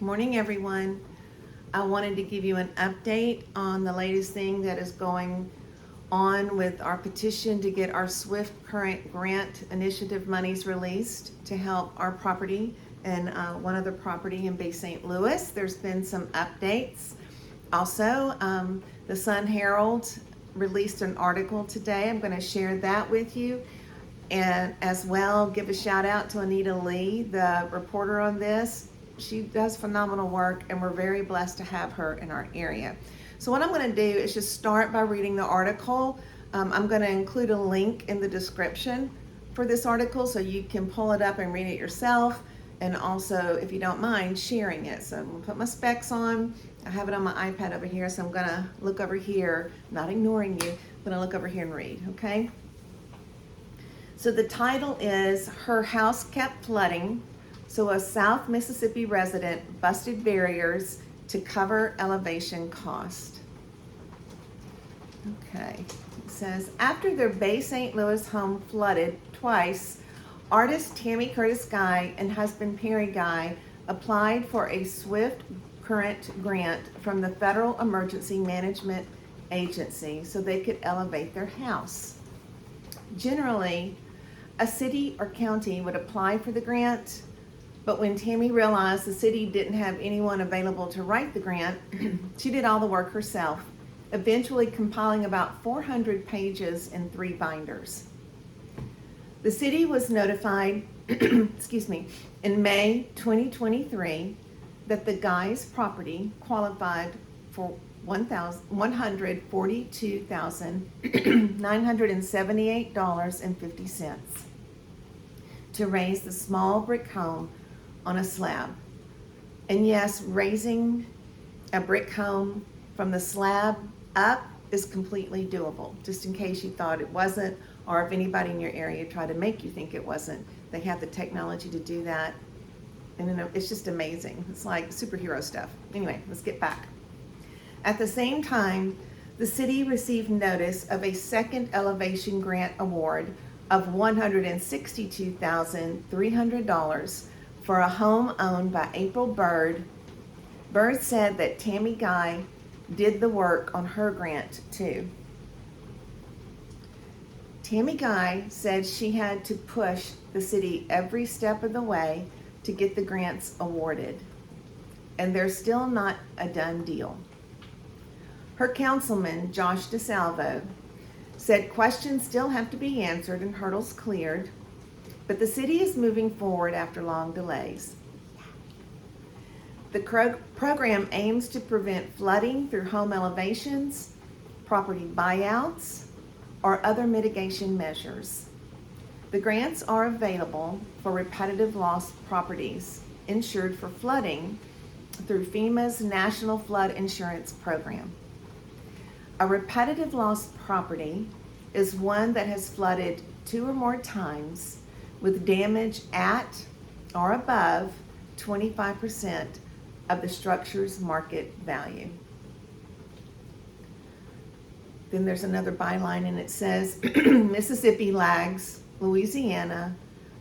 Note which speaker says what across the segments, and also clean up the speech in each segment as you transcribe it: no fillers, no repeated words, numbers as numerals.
Speaker 1: Morning, everyone. I wanted to give you an update on the latest thing that is going on with our petition to get our SWIFT current grant initiative monies released to help our property and one other property in Bay St. Louis. There's been some updates. Also, the Herald released an article today. I'm going to share that with you. And as well, give a shout out to Anita Lee, the reporter on this. She does phenomenal work, and we're very blessed to have her in our area. So what I'm going to do is just start by reading the article. I'm going to include a link in the description for this article so you can pull it up and read it yourself, and also, if you don't mind, sharing it. So I'm going to put my specs on. I have it on my iPad over here, so I'm going to look over here, not ignoring you. I'm going to look over here and read, okay? So the title is Her House Kept Flooding, so a South Mississippi resident busted barriers to cover elevation cost. Okay, it says, after their Bay St. Louis home flooded twice, artist TamiCurtisGuy and husband Perry Guy applied for a SWIFT current grant from the Federal Emergency Management Agency so they could elevate their house. Generally, a city or county would apply for the grant, but when Tammy realized the city didn't have anyone available to write the grant, she did all the work herself, eventually compiling about 400 pages in 3 binders. The city was notified, in May 2023 that the guy's property qualified for $142,978.50 to raise the small brick home on a slab. And yes, raising a brick home from the slab up is completely doable, just in case you thought it wasn't, or if anybody in your area tried to make you think it wasn't. They have the technology to do that, and it's just amazing. It's like superhero stuff. Anyway, let's get back. At the same time, the city received notice of a second elevation grant award of $162,300 for a home owned by April Bird. Bird said that Tammy Guy did the work on her grant too. Tammy Guy said she had to push the city every step of the way to get the grants awarded, and they're still not a done deal. Her councilman, Josh DeSalvo, said questions still have to be answered and hurdles cleared, but the city is moving forward after long delays. The program aims to prevent flooding through home elevations, property buyouts, or other mitigation measures. The grants are available for repetitive loss properties insured for flooding through FEMA's National Flood Insurance Program. A repetitive loss property is one that has flooded 2 or more times with damage at or above 25% of the structure's market value. Then there's another byline, and it says, Mississippi lags Louisiana,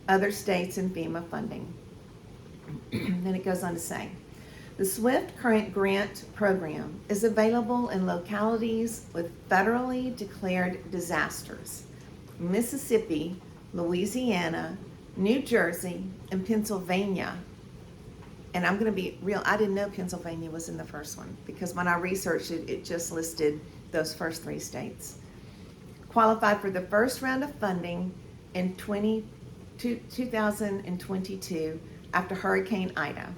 Speaker 1: other states in FEMA funding. Then it goes on to say, the SWIFT current grant program is available in localities with federally declared disasters: Mississippi, Louisiana, New Jersey, and Pennsylvania. And I'm going to be real, I didn't know Pennsylvania was in the first one, because when I researched it, it just listed those first 3 states. Qualified for the first round of funding in 2022 after Hurricane Ida.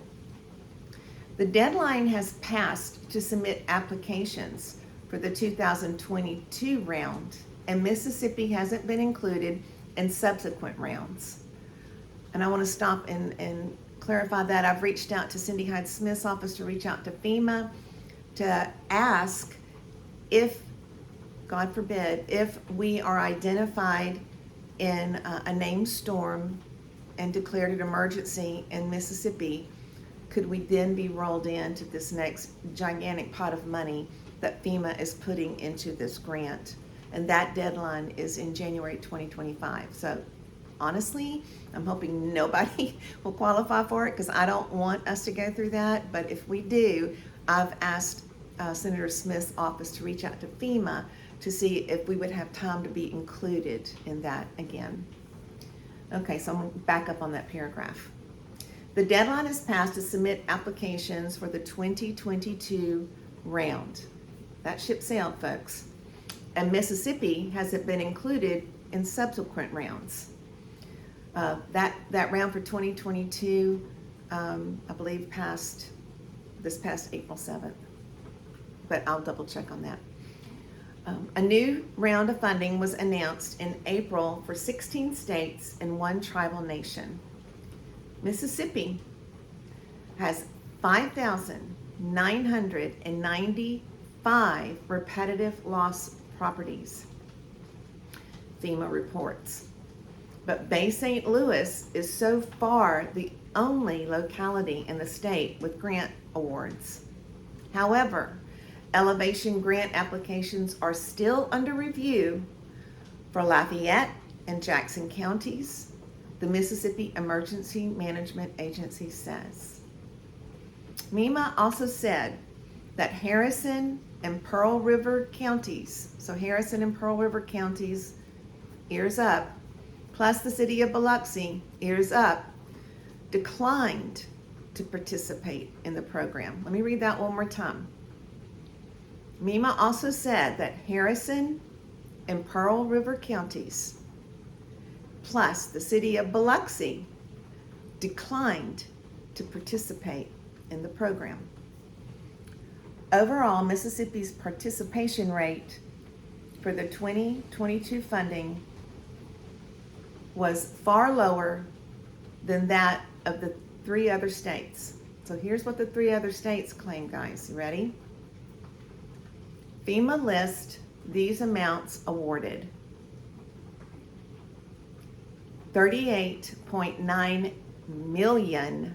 Speaker 1: The deadline has passed to submit applications for the 2022 round, and Mississippi hasn't been included in subsequent rounds. And I want to stop and clarify that. I've reached out to Cindy Hyde-Smith's office to reach out to FEMA to ask if, God forbid, if we are identified in a named storm and declared an emergency in Mississippi, could we then be rolled into this next gigantic pot of money that FEMA is putting into this grant? And that deadline is in January 2025. So honestly, I'm hoping nobody will qualify for it because I don't want us to go through that. But if we do, I've asked Senator Smith's office to reach out to FEMA to see if we would have time to be included in that again. Okay, so I'm going to back up on that paragraph. The deadline is passed to submit applications for the 2022 round. That ship sailed, folks. And Mississippi hasn't been included in subsequent rounds. That round for 2022, I believe, passed this past April 7th. But I'll double check on that. A new round of funding was announced in April for 16 states and 1 tribal nation. Mississippi has 5,995 repetitive loss properties, FEMA reports. But Bay St. Louis is so far the only locality in the state with grant awards. However, elevation grant applications are still under review for Lafayette and Jackson counties, the Mississippi Emergency Management Agency says. MEMA also said that Harrison and Pearl River counties, so Harrison and Pearl River counties, ears up, plus the city of Biloxi, ears up, declined to participate in the program. Let me read that one more time. MEMA also said that Harrison and Pearl River counties, plus the city of Biloxi, declined to participate in the program. Overall, Mississippi's participation rate for the 2022 funding was far lower than that of the 3 other states. So here's what the 3 other states claim, guys. You ready? FEMA lists these amounts awarded. $38.9 million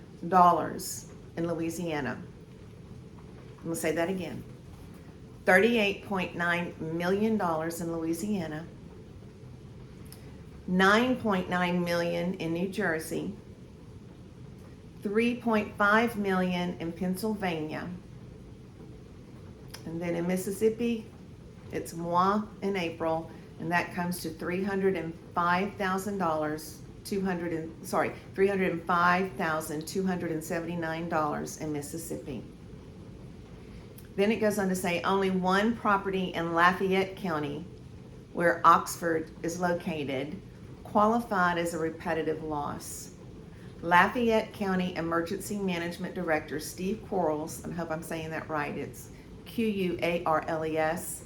Speaker 1: in Louisiana. I'm going to say that again. $38.9 million in Louisiana. $9.9 million in New Jersey. $3.5 million in Pennsylvania. And then in Mississippi, it's moi in April, and that comes to $305,279 in Mississippi. Then it goes on to say only 1 property in Lafayette County, where Oxford is located, qualified as a repetitive loss. Lafayette County Emergency Management Director Steve Quarles, I hope I'm saying that right, it's Quarles,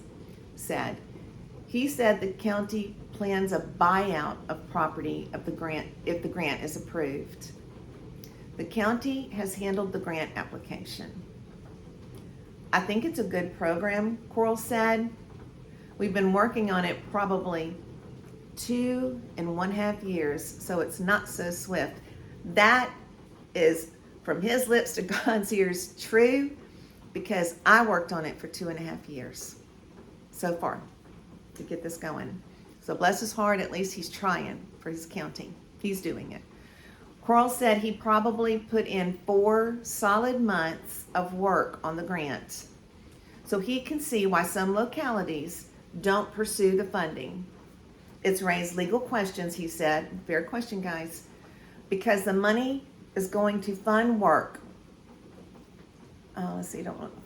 Speaker 1: said. He said the county plans a buyout of property of the grant if the grant is approved. The county has handled the grant application. I think it's a good program, Quarles said. We've been working on it probably 2.5 years, so it's not so swift. That is, from his lips to God's ears, true, because I worked on it for 2.5 years so far to get this going. So bless his heart, at least he's trying for his county. He's doing it. Quarles said he probably put in 4 solid months of work on the grant. So he can see why some localities don't pursue the funding. It's raised legal questions, he said. Fair question, guys. Because the money is going to fund work.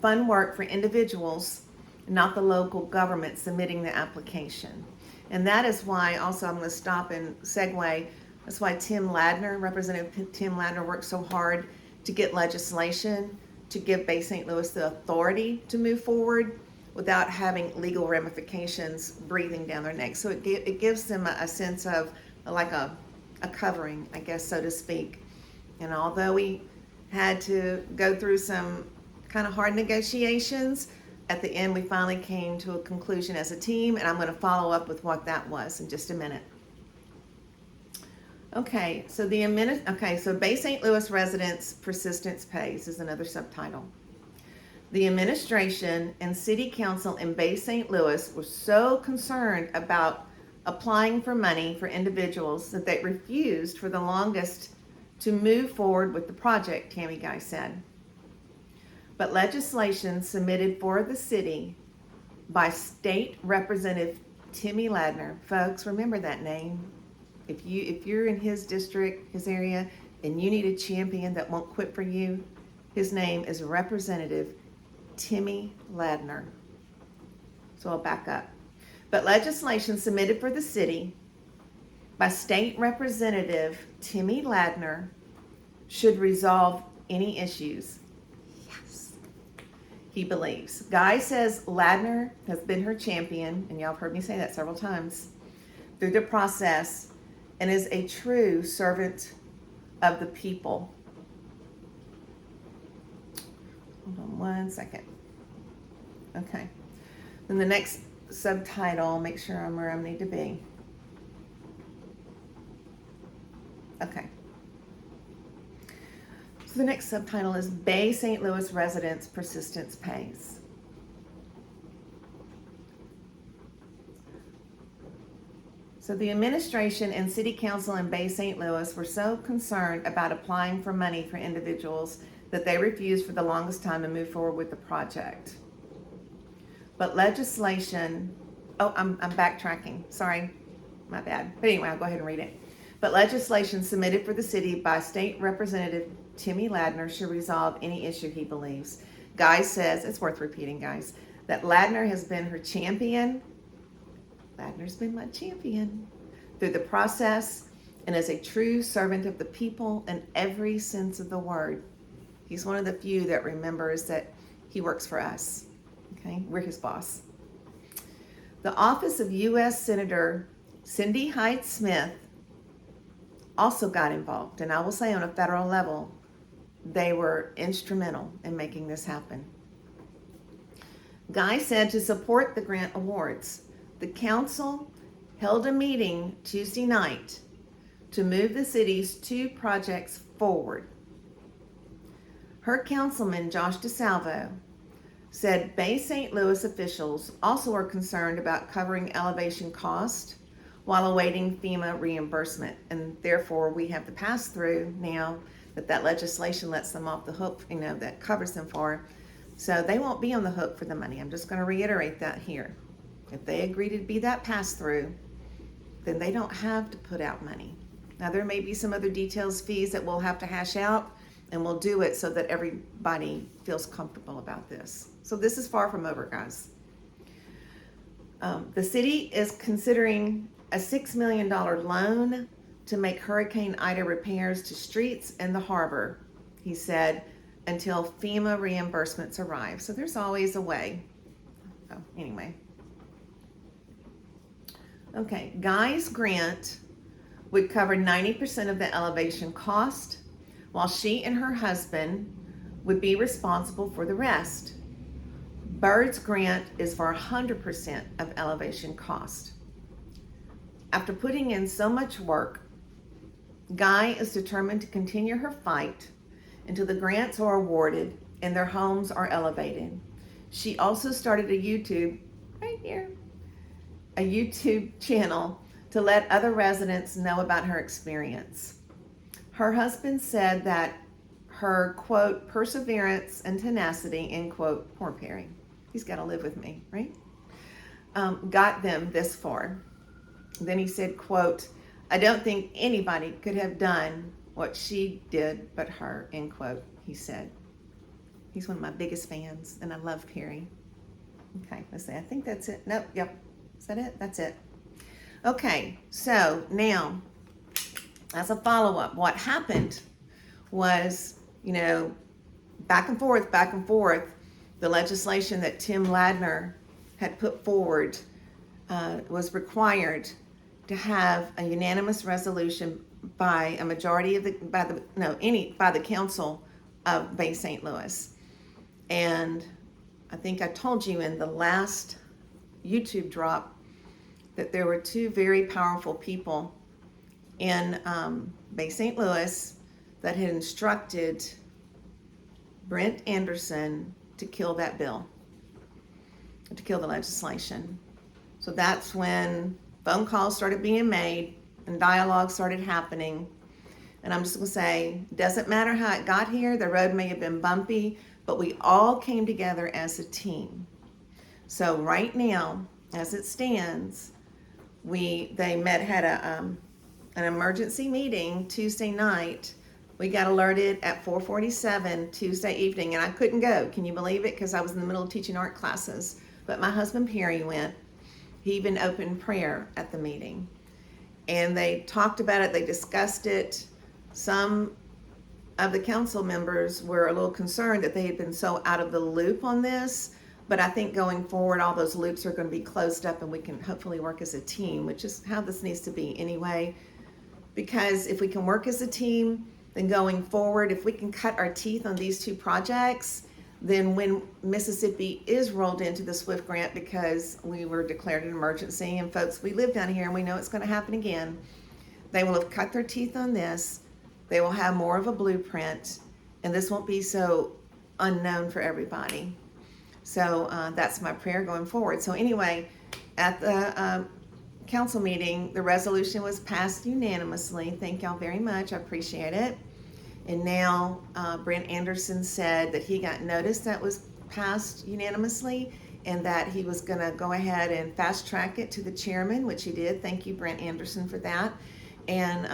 Speaker 1: Fund work for individuals, not the local government submitting the application. And that is why, also I'm going to stop and segue, that's why Representative Tim Ladner worked so hard to get legislation to give Bay St. Louis the authority to move forward without having legal ramifications breathing down their necks. So it gives them a sense of like a covering, I guess, so to speak. And although we had to go through some kind of hard negotiations, at the end we finally came to a conclusion as a team, and I'm going to follow up with what that was in just a minute. Okay, so Bay St. Louis residents' persistence pays is another subtitle. The administration and city council in Bay St. Louis were so concerned about applying for money for individuals that they refused for the longest to move forward with the project, TamiCurtisGuy said. But legislation submitted for the city by State Representative Timmy Ladner, folks, remember that name. If you're in his district, his area, and you need a champion that won't quit for you, his name is Representative Timmy Ladner. So I'll back up. But legislation submitted for the city by State Representative Timmy Ladner should resolve any issues. Yes. He believes. Guy says Ladner has been her champion, and y'all have heard me say that several times, through the process, and is a true servant of the people. Hold on one second. Okay. Then the next subtitle, make sure I'm where I need to be. Okay. So the next subtitle is Bay St. Louis Residents Persistence Pays. So the administration and city council in Bay St. Louis were so concerned about applying for money for individuals that they refused for the longest time to move forward with the project. But legislation, I'm backtracking, sorry, my bad. But anyway, I'll go ahead and read it. But legislation submitted for the city by State Representative Timmy Ladner should resolve any issue, he believes. Guy says, it's worth repeating, guys, that Ladner has been her champion. Ladner's been my champion through the process and is a true servant of the people in every sense of the word. He's one of the few that remembers that he works for us. Okay, we're his boss. The office of U.S. Senator Cindy Hyde-Smith also got involved, and I will say on a federal level, they were instrumental in making this happen. Guy said to support the grant awards, the council held a meeting Tuesday night to move the city's 2 projects forward. Her councilman, Josh DeSalvo, said Bay St. Louis officials also are concerned about covering elevation cost while awaiting FEMA reimbursement. And therefore, we have the pass-through now that legislation lets them off the hook, that covers them for. So they won't be on the hook for the money. I'm just going to reiterate that here. If they agree to be that pass-through, then they don't have to put out money. Now, there may be some other details, fees that we'll have to hash out, and we'll do it so that everybody feels comfortable about this. So this is far from over, guys. The city is considering a $6 million loan to make Hurricane Ida repairs to streets and the harbor, he said, until FEMA reimbursements arrive. So there's always a way. Oh, anyway. Okay, Guy's grant would cover 90% of the elevation cost, while she and her husband would be responsible for the rest. Bird's grant is for 100% of elevation cost. After putting in so much work, Guy is determined to continue her fight until the grants are awarded and their homes are elevated. She also started a YouTube, right here, a YouTube channel to let other residents know about her experience. Her husband said that her, quote, perseverance and tenacity, end quote, poor Perry, he's got to live with me, right? Got them this far. Then he said, quote, I don't think anybody could have done what she did but her, end quote, he said. He's one of my biggest fans, and I love Perry. Okay, let's see, I think that's it. Nope, yep, is that it? That's it. Okay, so now, as a follow-up, what happened was, back and forth, the legislation that Tim Ladner had put forward was required to have a unanimous resolution by a majority of by the council of Bay St. Louis. And I think I told you in the last YouTube drop that there were 2 very powerful people in Bay St. Louis that had instructed Brent Anderson to kill that bill, to kill the legislation. So that's when phone calls started being made and dialogue started happening. And I'm just going to say, doesn't matter how it got here. The road may have been bumpy, but we all came together as a team. So right now, as it stands, had an emergency meeting Tuesday night. We got alerted at 4:47 Tuesday evening, and I couldn't go. Can you believe it? Because I was in the middle of teaching art classes. But my husband Perry went. He even opened prayer at the meeting. And they talked about it. They discussed it. Some of the council members were a little concerned that they had been so out of the loop on this. But I think going forward, all those loops are going to be closed up and we can hopefully work as a team, which is how this needs to be anyway. Because if we can work as a team, then going forward, if we can cut our teeth on these two projects, then when Mississippi is rolled into the SWIFT grant, because we were declared an emergency, and folks, we live down here and we know it's going to happen again, they will have cut their teeth on this. They will have more of a blueprint, and this won't be so unknown for everybody. So that's my prayer going forward. So anyway, at the council meeting, the resolution was passed unanimously. Thank y'all very much. I appreciate it. And now Brent Anderson said that he got notice that was passed unanimously and that he was going to go ahead and fast track it to the chairman, which he did. Thank you, Brent Anderson, for that. And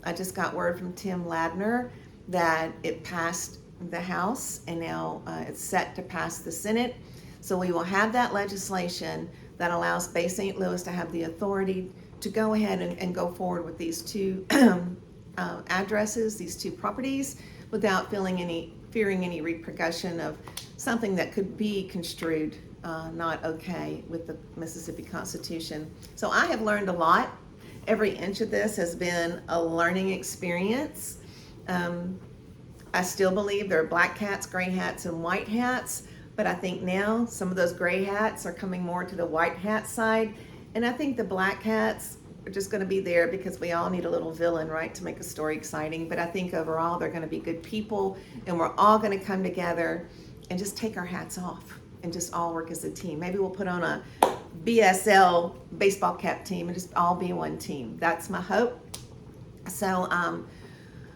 Speaker 1: I just got word from Tim Ladner that it passed the House and now it's set to pass the Senate. So we will have that legislation that allows Bay St. Louis to have the authority to go ahead and go forward with these two addresses, these two properties, without fearing any repercussion of something that could be construed not okay with the Mississippi Constitution. So I have learned a lot. Every inch of this has been a learning experience. I still believe there are black hats, gray hats, and white hats, but I think now some of those gray hats are coming more to the white hat side, and I think the black hats are just going to be there because we all need a little villain, right, to make a story exciting. But I think overall they're going to be good people, and we're all going to come together and just take our hats off and just all work as a team. Maybe we'll put on a BSL baseball cap team and just all be one team. That's my hope. So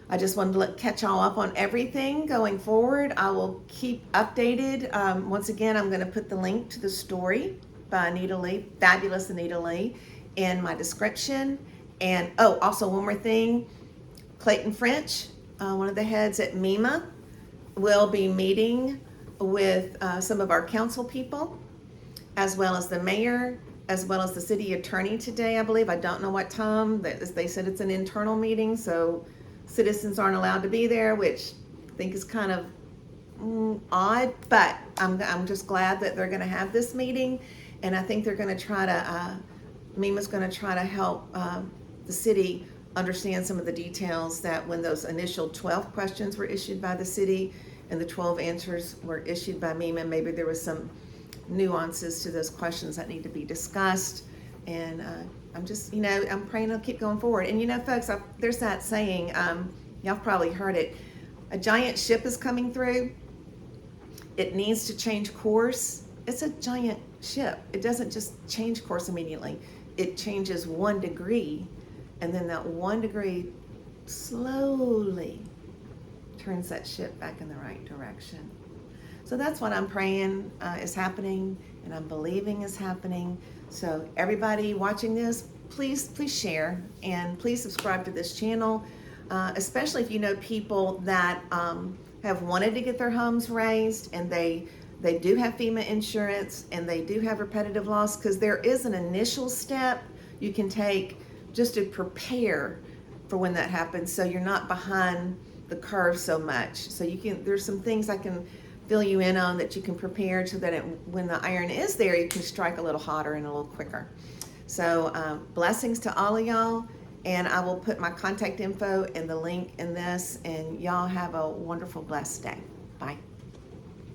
Speaker 1: I just wanted to catch y'all up on everything going forward. I will keep updated. Once again, I'm going to put the link to the story by Anita Lee, fabulous Anita Lee, in my description. And also one more thing, Clayton French, one of the heads at MEMA, will be meeting with some of our council people, as well as the mayor, as well as the city attorney today, I believe. I don't know what time. They said it's an internal meeting, so citizens aren't allowed to be there, which I think is kind of odd, but I'm just glad that they're going to have this meeting, and I think they're going to try to, MEMA's going to try to help the city understand some of the details that when those initial 12 questions were issued by the city and the 12 answers were issued by MEMA, maybe there was some nuances to those questions that need to be discussed. And I'm just, I'm praying it'll keep going forward. And folks, there's that saying, y'all probably heard it, a giant ship is coming through. It needs to change course. It's a giant ship. It doesn't just change course immediately. It changes 1 degree, and then that 1 degree slowly turns that ship back in the right direction. So that's what I'm praying is happening, and I'm believing is happening. So everybody watching this, please share, and please subscribe to this channel, especially if you know people that have wanted to get their homes raised, and they do have FEMA insurance, and they do have repetitive loss, because there is an initial step you can take just to prepare for when that happens, so you're not behind the curve so much. So there's some things I can fill you in on that you can prepare so that when the iron is there, you can strike a little hotter and a little quicker. So blessings to all of y'all, and I will put my contact info in the link in this, and y'all have a wonderful, blessed day. Bye.